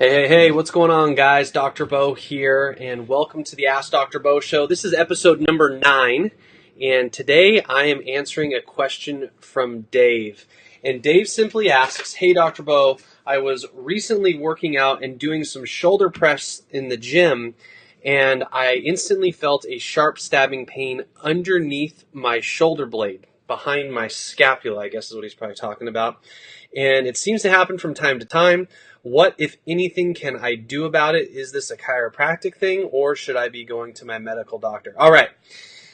Hey, what's going on, guys? Dr. Beau here, and welcome to the Ask Dr. Beau show. This is episode number 9, and today I am answering a question from Dave. And Dave simply asks, hey, Dr. Beau, I was recently working out and doing some shoulder press in the gym, and I instantly felt a sharp stabbing pain underneath my shoulder blade, behind my scapula, I guess is what he's probably talking about. And it seems to happen from time to time. What, if anything, can I do about it? Is this a chiropractic thing, or should I be going to my medical doctor? All right.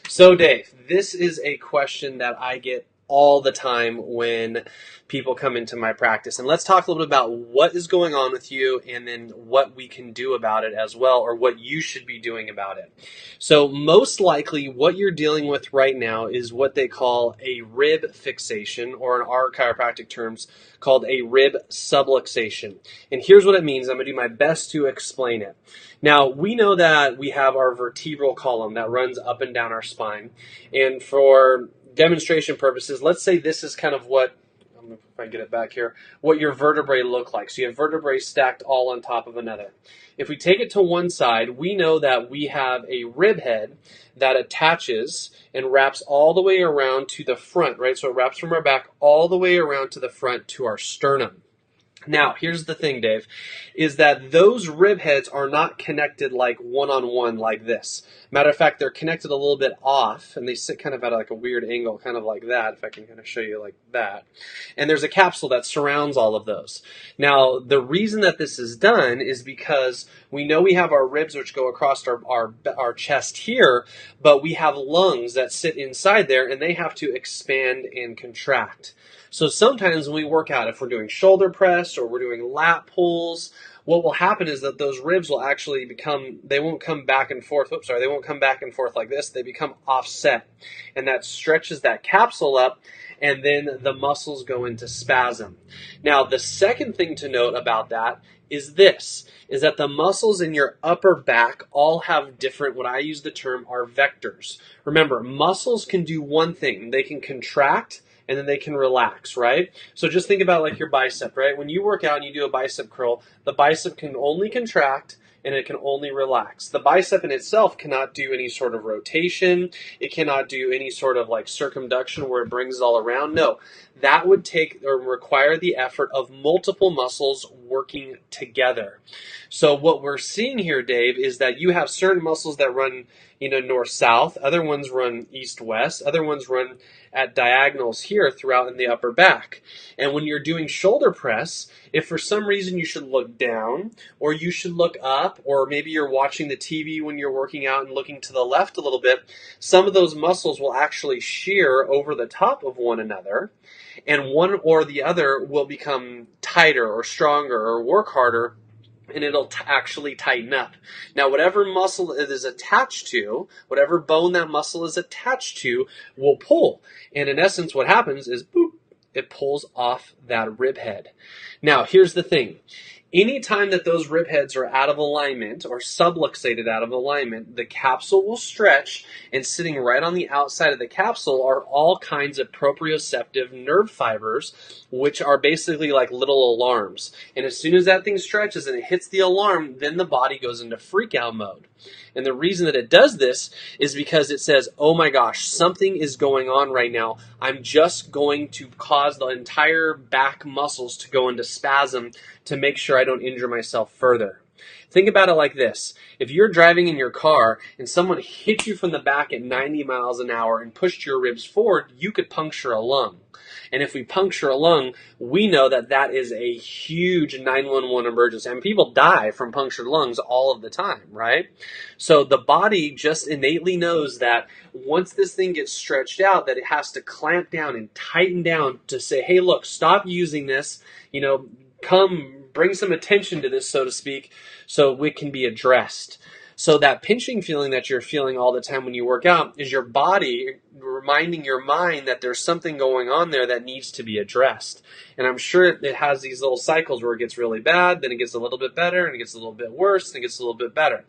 So, Dave, this is a question that I get all the time when people come into my practice. And let's talk a little bit about what is going on with you and then what we can do about it as well, or what you should be doing about it. So most likely what you're dealing with right now is what they call a rib fixation, or in our chiropractic terms called a rib subluxation. And here's what it means. I'm going to do my best to explain it. Now, we know that we have our vertebral column that runs up and down our spine. And for demonstration purposes, let's say this is kind of what, if I get it back here, what your vertebrae look like. So you have vertebrae stacked all on top of another. If we take it to one side, we know that we have a rib head that attaches and wraps all the way around to the front, right? So it wraps from our back all the way around to the front to our sternum. Now, here's the thing, Dave, is that those rib heads are not connected like one-on-one like this. Matter of fact, they're connected a little bit off, and they sit kind of at like a weird angle, kind of like that, if I can kind of show you like that. And there's a capsule that surrounds all of those. Now, the reason that this is done is because we know we have our ribs which go across our chest here, but we have lungs that sit inside there, and they have to expand and contract. So sometimes when we work out, if we're doing shoulder press or we're doing lat pulls, what will happen is that those ribs will actually they won't come back and forth. They won't come back and forth like this. They become offset. And that stretches that capsule up, and then the muscles go into spasm. Now, the second thing to note about that is that the muscles in your upper back all have different, what I use the term, are vectors. Remember, muscles can do one thing. They can contract, and then they can relax, right? So just think about like your bicep, right? When you work out and you do a bicep curl, the bicep can only contract and it can only relax. The bicep in itself cannot do any sort of rotation. It cannot do any sort of like circumduction where it brings it all around. No, that would take or require the effort of multiple muscles working together. So what we're seeing here, Dave, is that you have certain muscles that run, north-south. Other ones run east-west. Other ones run at diagonals here throughout in the upper back. And when you're doing shoulder press, if for some reason you should look down or you should look up, or maybe you're watching the TV when you're working out and looking to the left a little bit, some of those muscles will actually shear over the top of one another, and one or the other will become tighter or stronger or work harder, and it'll actually tighten up. Now, whatever muscle it is attached to, whatever bone that muscle is attached to, will pull. And in essence, what happens is, boop, it pulls off that rib head. Now, here's the thing. Anytime that those rib heads are out of alignment or subluxated out of alignment, the capsule will stretch, and sitting right on the outside of the capsule are all kinds of proprioceptive nerve fibers, which are basically like little alarms. And as soon as that thing stretches and it hits the alarm, then the body goes into freak out mode. And the reason that it does this is because it says, oh my gosh, something is going on right now. I'm just going to cause the entire back muscles to go into spasm to make sure I don't injure myself further. Think about it like this. If you're driving in your car and someone hit you from the back at 90 miles an hour and pushed your ribs forward, you could puncture a lung. And if we puncture a lung, we know that that is a huge 911 emergency. And people die from punctured lungs all of the time, right? So the body just innately knows that once this thing gets stretched out, that it has to clamp down and tighten down to say, hey, look, stop using this, come bring some attention to this, so to speak, so it can be addressed. So that pinching feeling that you're feeling all the time when you work out is your body reminding your mind that there's something going on there that needs to be addressed. And I'm sure it has these little cycles where it gets really bad, then it gets a little bit better, and it gets a little bit worse, and it gets a little bit better.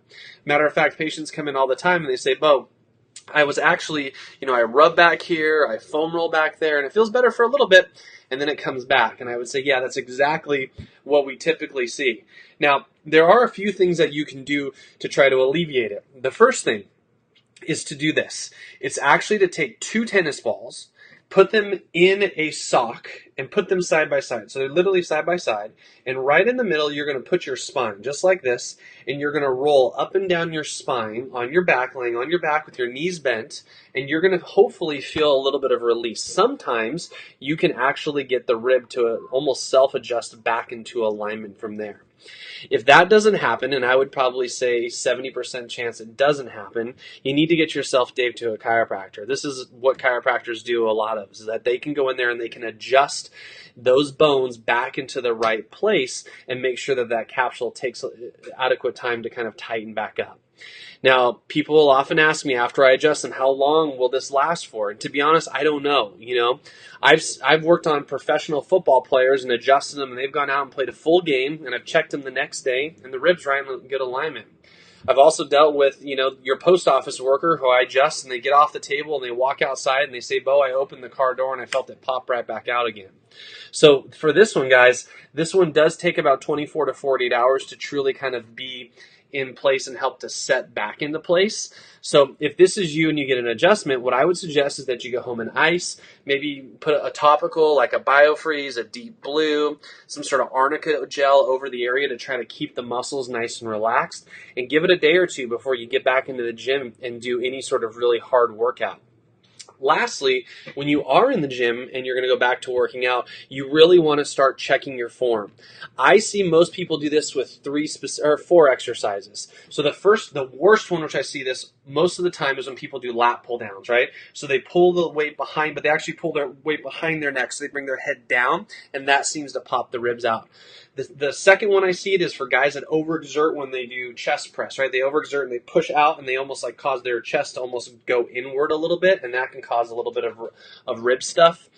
Matter of fact, patients come in all the time and they say, Beau, I was actually, I rub back here, I foam roll back there, and it feels better for a little bit, and then it comes back. And I would say, yeah, that's exactly what we typically see. Now, there are a few things that you can do to try to alleviate it. The first thing is to do this. It's actually to take 2 tennis balls, put them in a sock, and put them side by side. So they're literally side by side. And right in the middle, you're going to put your spine, just like this, and you're going to roll up and down your spine on your back, laying on your back with your knees bent, and you're going to hopefully feel a little bit of release. Sometimes you can actually get the rib to almost self-adjust back into alignment from there. If that doesn't happen, and I would probably say 70% chance it doesn't happen, you need to get yourself, Dave, to a chiropractor. This is what chiropractors do a lot of, is that they can go in there and they can adjust those bones back into the right place and make sure that that capsule takes adequate time to kind of tighten back up. Now, people will often ask me after I adjust them, how long will this last for? And to be honest, I don't know. I've worked on professional football players and adjusted them, and they've gone out and played a full game, and I've checked them the next day, and the ribs are in good alignment. I've also dealt with, your post office worker who I adjust, and they get off the table, and they walk outside, and they say, Beau, I opened the car door, and I felt it pop right back out again. So for this one, guys, this one does take about 24 to 48 hours to truly kind of be in place and help to set back into place. So if this is you and you get an adjustment, what I would suggest is that you go home and ice, maybe put a topical like a BioFreeze, a Deep Blue, some sort of arnica gel over the area to try to keep the muscles nice and relaxed, and give it a day or two before you get back into the gym and do any sort of really hard workout. Lastly, when you are in the gym and you're going to go back to working out, you really want to start checking your form. I see most people do this with 4 exercises. So the worst one, which I see this most of the time, is when people do lat pull downs, right? So they pull the weight behind, but they actually pull their weight behind their neck, so they bring their head down, and that seems to pop the ribs out. The second one I see it is for guys that overexert when they do chest press, right? They overexert and they push out, and they almost like cause their chest to almost go inward a little bit, and that can cause a little bit of rib stuff.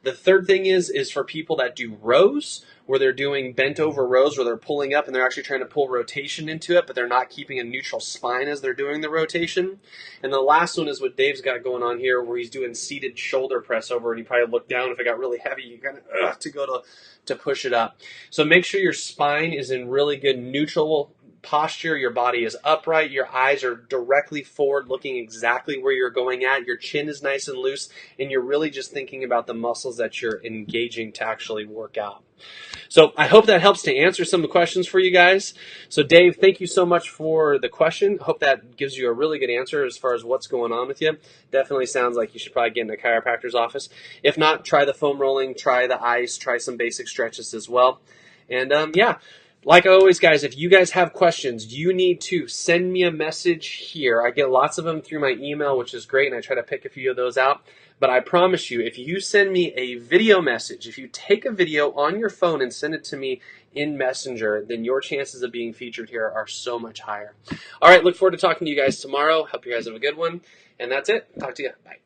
The third thing is for people that do rows, where they're doing bent over rows, where they're pulling up and they're actually trying to pull rotation into it, but they're not keeping a neutral spine as they're doing the rotation. And the last one is what Dave's got going on here, where he's doing seated shoulder press over, and you probably look down. If it got really heavy, you kind of to go to push it up. So make sure your spine is in really good neutral posture, your body is upright, your eyes are directly forward, looking exactly where you're going at, your chin is nice and loose, and you're really just thinking about the muscles that you're engaging to actually work out. So I hope that helps to answer some of the questions for you guys. So Dave, thank you so much for the question. Hope that gives you a really good answer as far as what's going on with you. Definitely sounds like you should probably get in a chiropractor's office. If not, try the foam rolling, try the ice, try some basic stretches as well. And like always, guys, if you guys have questions, you need to send me a message here. I get lots of them through my email, which is great, and I try to pick a few of those out. But I promise you, if you send me a video message, if you take a video on your phone and send it to me in Messenger, then your chances of being featured here are so much higher. All right, look forward to talking to you guys tomorrow. Hope you guys have a good one. And that's it. Talk to you. Bye.